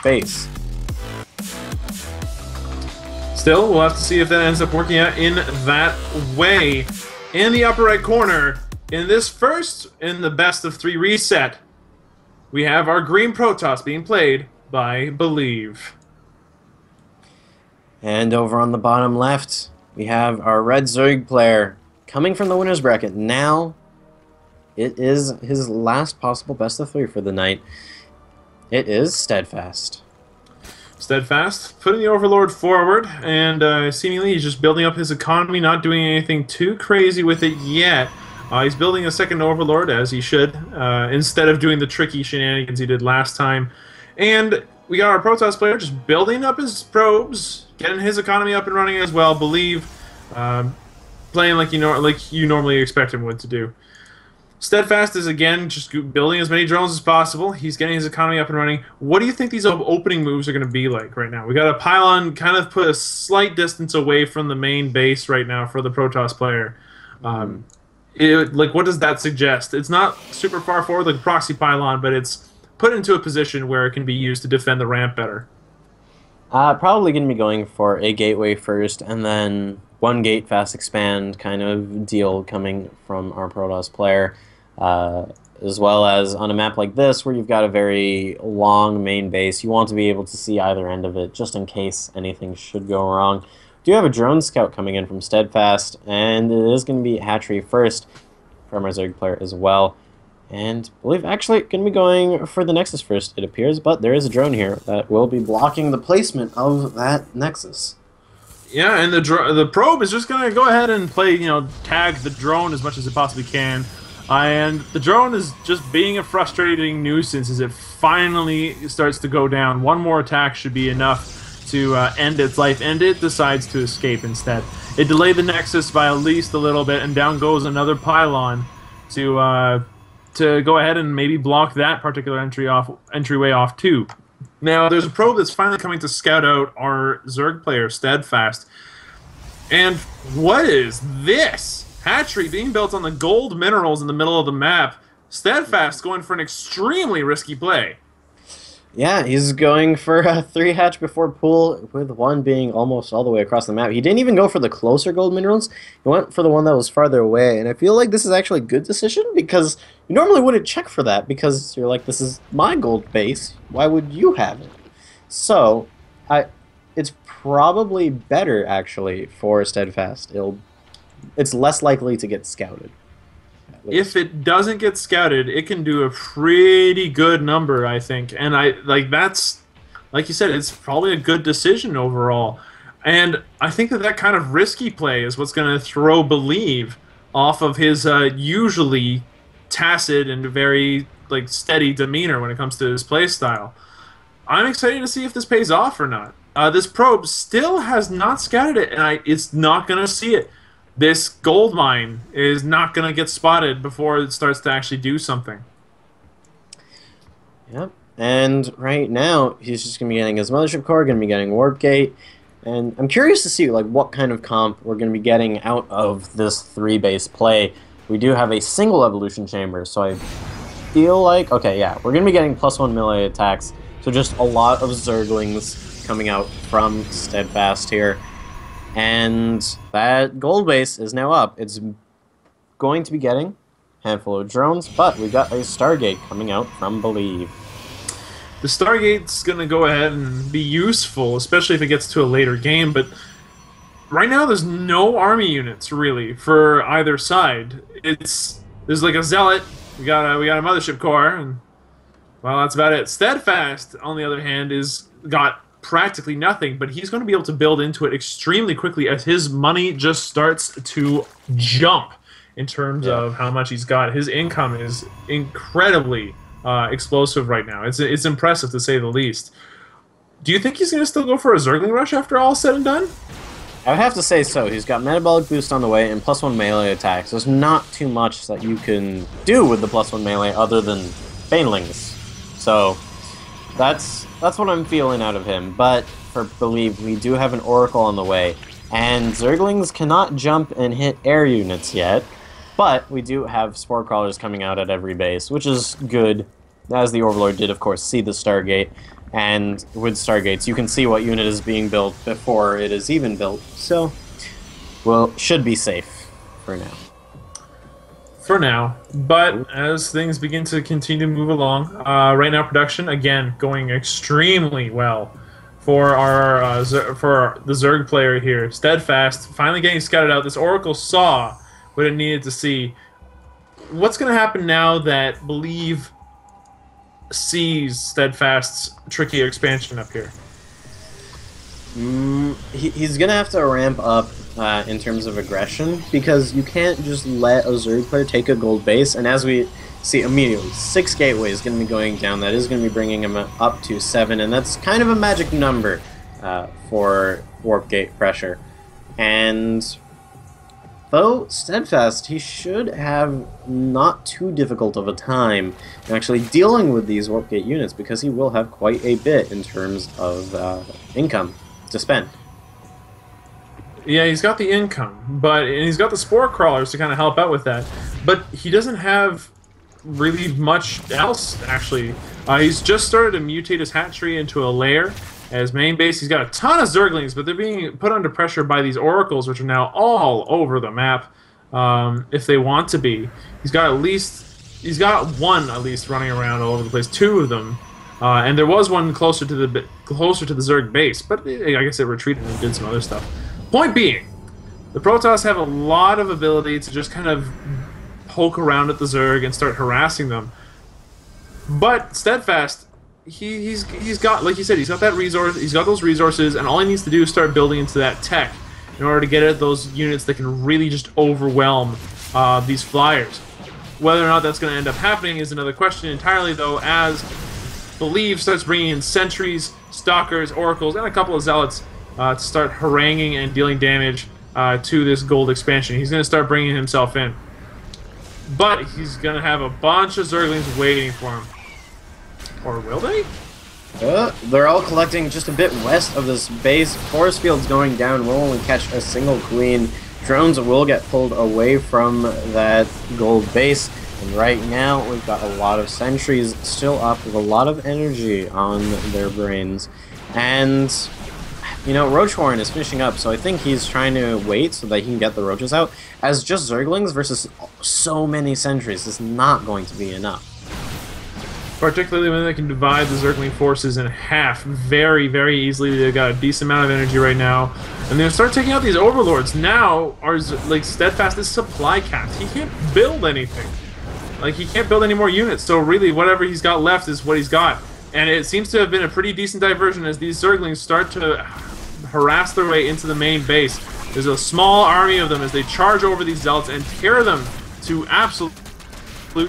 base. Still, we'll have to see if that ends up working out in that way. In the upper right corner, in this first in the best of 3 reset, we have our green Protoss being played by Believe. And over on the bottom left, we have our red Zerg player coming from the winner's bracket. Now, it is his last possible best of 3 for the night. It is SteAdfaSt. SteAdfaSt putting the Overlord forward, and seemingly he's just building up his economy, not doing anything too crazy with it yet. He's building a second Overlord, as he should, instead of doing the tricky shenanigans he did last time. And we got our Protoss player just building up his probes, getting his economy up and running as well. Believe, playing like you normally expect him to do. SteAdfaSt is, again, just building as many drones as possible. He's getting his economy up and running. What do you think these opening moves are going to be like right now? We got a pylon kind of put a slight distance away from the main base right now for the Protoss player. What does that suggest? It's not super far forward like a proxy pylon, but it's put into a position where it can be used to defend the ramp better. Probably going to be going for a gateway first, and then one gate fast expand kind of deal coming from our Protoss player. As well as on a map like this where you've got a very long main base, you want to be able to see either end of it just in case anything should go wrong. Do have a drone scout coming in from SteAdfaSt, and it is going to be hatchery first from our Zerg player as well. And I believe actually going to be going for the Nexus first, it appears, but there is a drone here that will be blocking the placement of that Nexus. Yeah, and the probe is just going to go ahead and play, tag the drone as much as it possibly can. And the drone is just being a frustrating nuisance as it finally starts to go down. One more attack should be enough to end its life, and it decides to escape instead. It delayed the Nexus by at least a little bit, and down goes another pylon to go ahead and maybe block that particular entryway off too. Now, there's a probe that's finally coming to scout out our Zerg player, SteAdfaSt. And what is this? Hatchery being built on the gold minerals in the middle of the map. SteAdfaSt going for an extremely risky play. Yeah, he's going for a 3 hatch before pool, with one being almost all the way across the map. He didn't even go for the closer gold minerals. He went for the one that was farther away, and I feel like this is actually a good decision because you normally wouldn't check for that because you're like, this is my gold base. Why would you have it? So, it's probably better, actually, for SteAdfaSt. It's less likely to get scouted. If it doesn't get scouted, it can do a pretty good number, I think. And that's, like you said, it's probably a good decision overall. And I think that kind of risky play is what's going to throw Believe off of his usually tacit and very steady demeanor when it comes to his play style. I'm excited to see if this pays off or not. This probe still has not scouted it, and it's not going to see it. This gold mine is not going to get spotted before it starts to actually do something. Yep. And right now, he's just going to be getting his Mothership Core, going to be getting Warp Gate. And I'm curious to see what kind of comp we're going to be getting out of this 3-base play. We do have a single evolution chamber, so I feel like... Okay, yeah, we're going to be getting +1 melee attacks. So just a lot of Zerglings coming out from SteAdfaSt here. And that gold base is now up. It's going to be getting a handful of drones, but we've got a Stargate coming out from Believe. The Stargate's going to go ahead and be useful, especially if it gets to a later game, but right now there's no army units, really, for either side. There's like a Zealot, we got a Mothership Core, and, well, that's about it. SteAdfaSt, on the other hand, got practically nothing, but he's going to be able to build into it extremely quickly as his money just starts to jump in terms of how much he's got. His income is incredibly explosive right now. It's impressive to say the least. Do you think he's going to still go for a Zergling Rush after all said and done? I would have to say so. He's got Metabolic Boost on the way and +1 melee attacks. There's not too much that you can do with the +1 melee other than Banelings. So that's what I'm feeling out of him. But for Believe, we do have an Oracle on the way. And Zerglings cannot jump and hit air units yet. But we do have Spore Crawlers coming out at every base, which is good. As the Overlord did, of course, see the Stargate. And with Stargates, you can see what unit is being built before it is even built. So, well, should be safe for now. For now, but as things begin to continue to move along, right now production again going extremely well for our for the Zerg player here. SteAdfaSt finally getting scouted out. This Oracle saw what it needed to see. What's going to happen now that Believe sees SteAdfaSt's tricky expansion up here? He's gonna have to ramp up in terms of aggression, because you can't just let a Zerg player take a gold base, and as we see immediately, 6 gateways going to be going down. That is going to be bringing him up to 7, and that's kind of a magic number for warp gate pressure. And though SteAdfaSt, he should have not too difficult of a time in actually dealing with these warp gate units, because he will have quite a bit in terms of income to spend. Yeah, he's got the income, and he's got the spore crawlers to kind of help out with that. But he doesn't have really much else, actually. He's just started to mutate his hatchery into a lair as main base. He's got a ton of Zerglings, but they're being put under pressure by these oracles, which are now all over the map. If they want to be, he's got one at least running around all over the place. 2 of them. And there was one closer to the Zerg base, but I guess it retreated and did some other stuff. Point being, the Protoss have a lot of ability to just kind of poke around at the Zerg and start harassing them. But SteAdfaSt, he's got, like you said, he's got that resource, he's got those resources, and all he needs to do is start building into that tech in order to get at those units that can really just overwhelm these flyers. Whether or not that's going to end up happening is another question entirely, though, as Believe starts bringing in sentries, stalkers, oracles, and a couple of zealots to start haranguing and dealing damage to this gold expansion. He's going to start bringing himself in. But he's going to have a bunch of Zerglings waiting for him. Or will they? They're all collecting just a bit west of this base. Force fields going down will only catch a single queen. Drones will get pulled away from that gold base. And right now, we've got a lot of sentries still up with a lot of energy on their brains. And, you know, Roachhorn is finishing up, so I think he's trying to wait so that he can get the roaches out. As just Zerglings versus so many sentries is not going to be enough. Particularly when they can divide the Zergling forces in half very, very easily. They've got a decent amount of energy right now. And they'll start taking out these overlords. Now, like SteAdfaSt is supply capped. He can't build anything. Like, he can't build any more units, so really whatever he's got left is what he's got. And it seems to have been a pretty decent diversion as these Zerglings start to harass their way into the main base. There's a small army of them as they charge over these zealots and tear them to absolute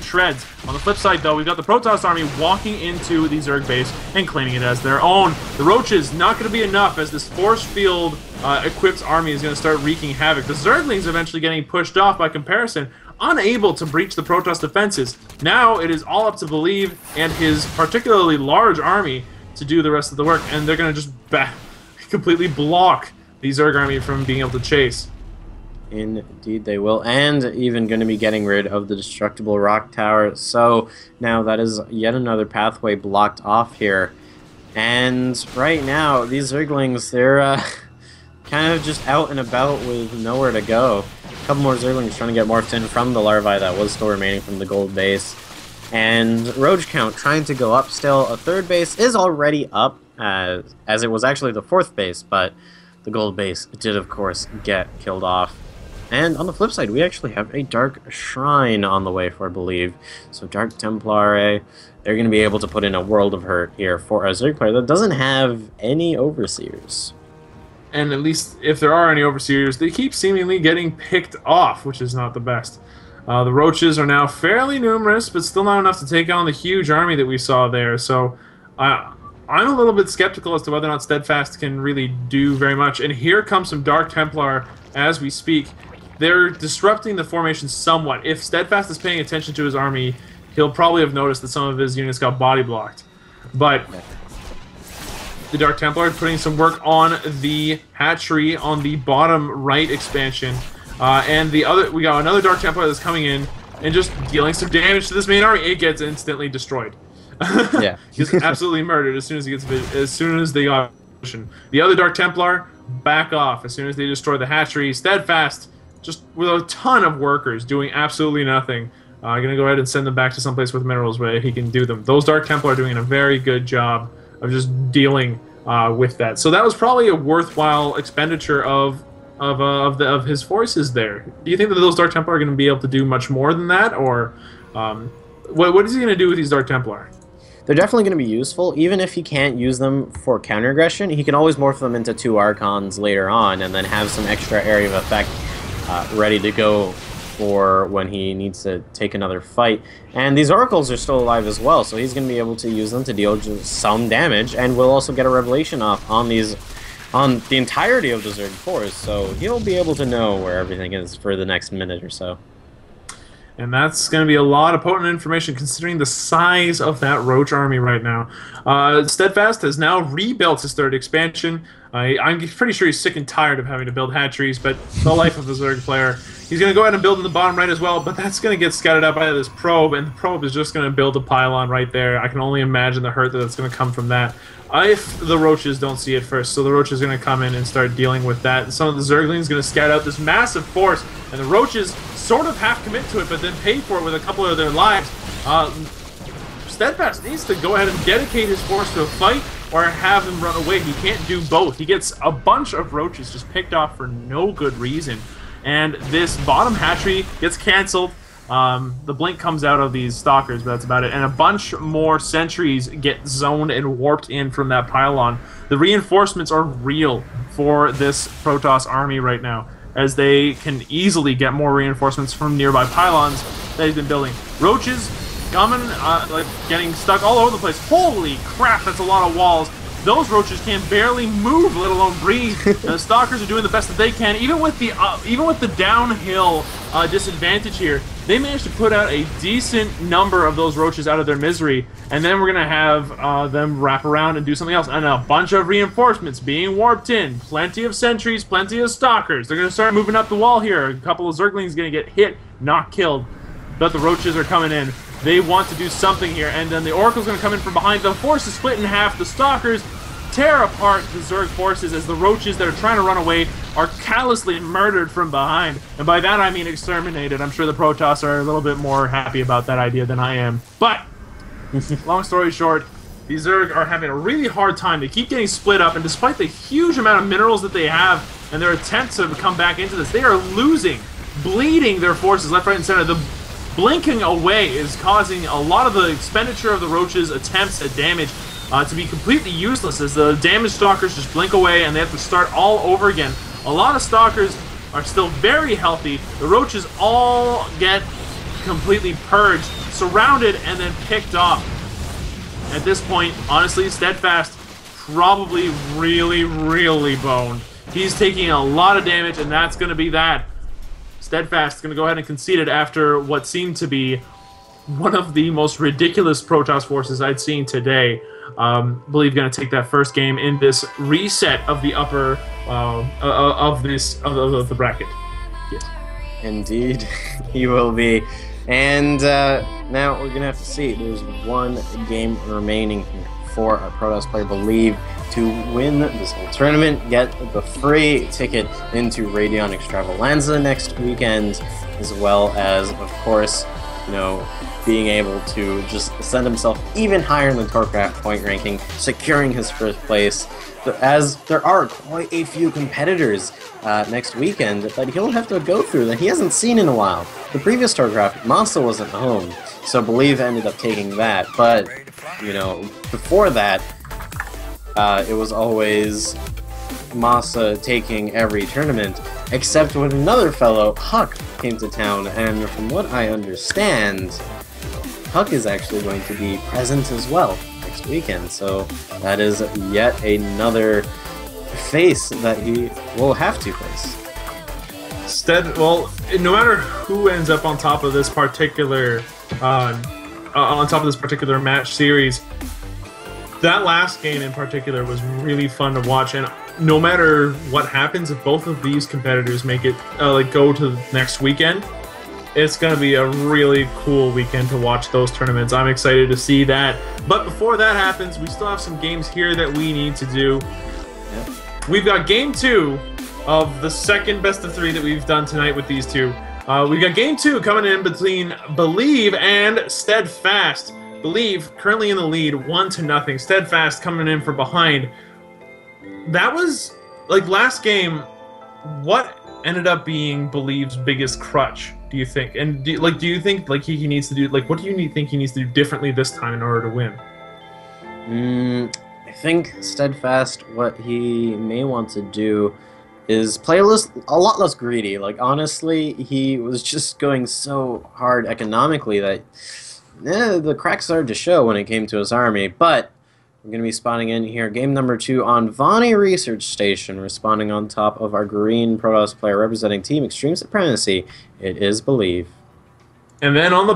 shreds. On the flip side, though, we've got the Protoss army walking into the Zerg base and claiming it as their own. The Roaches, not going to be enough as this force field equipped army is going to start wreaking havoc. The Zerglings eventually getting pushed off by comparison, unable to breach the Protoss defenses. Now it is all up to Believe and his particularly large army to do the rest of the work, and they're going to just completely block the Zerg army from being able to chase. Indeed they will, and even going to be getting rid of the destructible rock tower. So now that is yet another pathway blocked off here. And right now, these Zerglings, they're kind of just out and about with nowhere to go. A couple more Zerglings trying to get morphed in from the larvae that was still remaining from the gold base. And Roach count trying to go up still. A 3rd base is already up, as it was actually the 4th base, but the gold base did, of course, get killed off. And on the flip side, we actually have a Dark Shrine on the way for Believe. So Dark Templare, they're going to be able to put in a world of hurt here for a Zerg player that doesn't have any Overseers. And at least if there are any Overseers, they keep seemingly getting picked off, which is not the best. The Roaches are now fairly numerous, but still not enough to take on the huge army that we saw there. So I'm a little bit skeptical as to whether or not SteAdfaSt can really do very much. And here comes some Dark Templar as we speak. They're disrupting the formation somewhat. If SteAdfaSt is paying attention to his army, he'll probably have noticed that some of his units got body blocked. But the Dark Templar are putting some work on the hatchery on the bottom right expansion. And we got another Dark Templar that's coming in and just dealing some damage to this main army. It gets instantly destroyed. Yeah. He's absolutely murdered as soon as he gets as soon as they got vision. The other Dark Templar back off as soon as they destroy the hatchery. SteAdfaSt, just with a ton of workers doing absolutely nothing. I'm gonna go ahead and send them back to someplace with minerals where he can do them. Those Dark Templar are doing a very good job of just dealing with that. So that was probably a worthwhile expenditure of his forces there. Do you think that those Dark Templar are going to be able to do much more than that, or what is he going to do with these Dark Templar? They're definitely going to be useful. Even if he can't use them for counter aggression, he can always morph them into 2 Archons later on, and then have some extra area of effect ready to go for when he needs to take another fight. And these Oracles are still alive as well, so he's going to be able to use them to deal just some damage, and we'll also get a Revelation off on the entirety of the Zerg force, so he'll be able to know where everything is for the next minute or so. And that's going to be a lot of potent information considering the size of that Roach army right now. SteAdfaSt has now rebuilt his 3rd expansion. I'm pretty sure he's sick and tired of having to build hatcheries, but the life of a Zerg player. He's going to go ahead and build in the bottom right as well, but that's going to get scouted out by this probe, and the probe is just going to build a pylon right there. I can only imagine the hurt that's going to come from that. If the Roaches don't see it first, so the Roaches are going to come in and start dealing with that. And some of the Zerglings going to scout out this massive force, and the Roaches sort of half commit to it, but then pay for it with a couple of their lives. SteAdfaSt needs to go ahead and dedicate his force to a fight, or have him run away. He can't do both. He gets a bunch of Roaches just picked off for no good reason. And this bottom hatchery gets cancelled. The blink comes out of these stalkers, but that's about it. And a bunch more sentries get zoned and warped in from that pylon. The reinforcements are real for this Protoss army right now, as they can easily get more reinforcements from nearby pylons that he's been building. Roaches coming, like getting stuck all over the place. Holy crap, that's a lot of walls. Those Roaches can barely move, let alone breathe. The Stalkers are doing the best that they can, even with the downhill disadvantage here. They managed to put out a decent number of those Roaches out of their misery, and then we're gonna have them wrap around and do something else. And a bunch of reinforcements being warped in, plenty of sentries, plenty of Stalkers. They're gonna start moving up the wall here. A couple of Zerglings gonna get hit, not killed, but the Roaches are coming in. They want to do something here, and then the Oracle's going to come in from behind. The force is split in half. The Stalkers tear apart the Zerg forces as the Roaches that are trying to run away are callously murdered from behind. And by that I mean exterminated. I'm sure the Protoss are a little bit more happy about that idea than I am. But, long story short, these Zerg are having a really hard time. They keep getting split up, and despite the huge amount of minerals that they have and their attempts to come back into this, they are losing, bleeding their forces left, right, and center. The blinking away is causing a lot of the expenditure of the Roaches' attempts at damage to be completely useless, as the damaged Stalkers just blink away and they have to start all over again. A lot of Stalkers are still very healthy. The Roaches all get completely purged, surrounded, and then picked off. At this point, honestly, SteAdfaSt probably really boned. He's taking a lot of damage, and that's going to be that. SteAdfaSt is going to go ahead and concede it after what seemed to be one of the most ridiculous Protoss forces I'd seen today. Believe going to take that first game in this reset of the upper of the bracket. Yes. Indeed, he will be. And now we're going to have to see. There's one game remaining for our Protoss player, Believe, to win this whole tournament, get the free ticket into Radeon Extravaganza next weekend, as well as, of course, you know, being able to just send himself even higher in the TorCraft point ranking, securing his first place, as there are quite a few competitors next weekend that he'll have to go through that he hasn't seen in a while. The previous TorCraft, Masa wasn't home, so Believe ended up taking that, but, you know, before that, it was always Masa taking every tournament, except when another fellow, Huck, came to town, and from what I understand, Huck is actually going to be present as well next weekend, so that is yet another face that he will have to face. Well, no matter who ends up on top of this particular match series, that last game in particular was really fun to watch, and no matter what happens, if both of these competitors make it go to the next weekend, It's going to be a really cool weekend to watch those tournaments. I'm excited to see that. But before that happens, we still have some games here that we need to do. Yep. We've got game 2 of the second best of 3 that we've done tonight with these two. We've got game 2 coming in between Believe and SteAdfaSt. Believe currently in the lead, 1-0. SteAdfaSt coming in from behind. That was, like, last game, what ended up being Believe's biggest crutch, do you think? And do you think like he needs to do, like, what do you think he needs to do differently this time in order to win? I think SteAdfaSt, what he may want to do is play a lot less greedy. Like, honestly, he was just going so hard economically that the cracks started to show when it came to his army. But we're going to be spawning in here. Game number 2 on Vonnie Research Station. We're spawning on top of our green Protoss player representing Team Extreme Supremacy. It is Believe. And then on the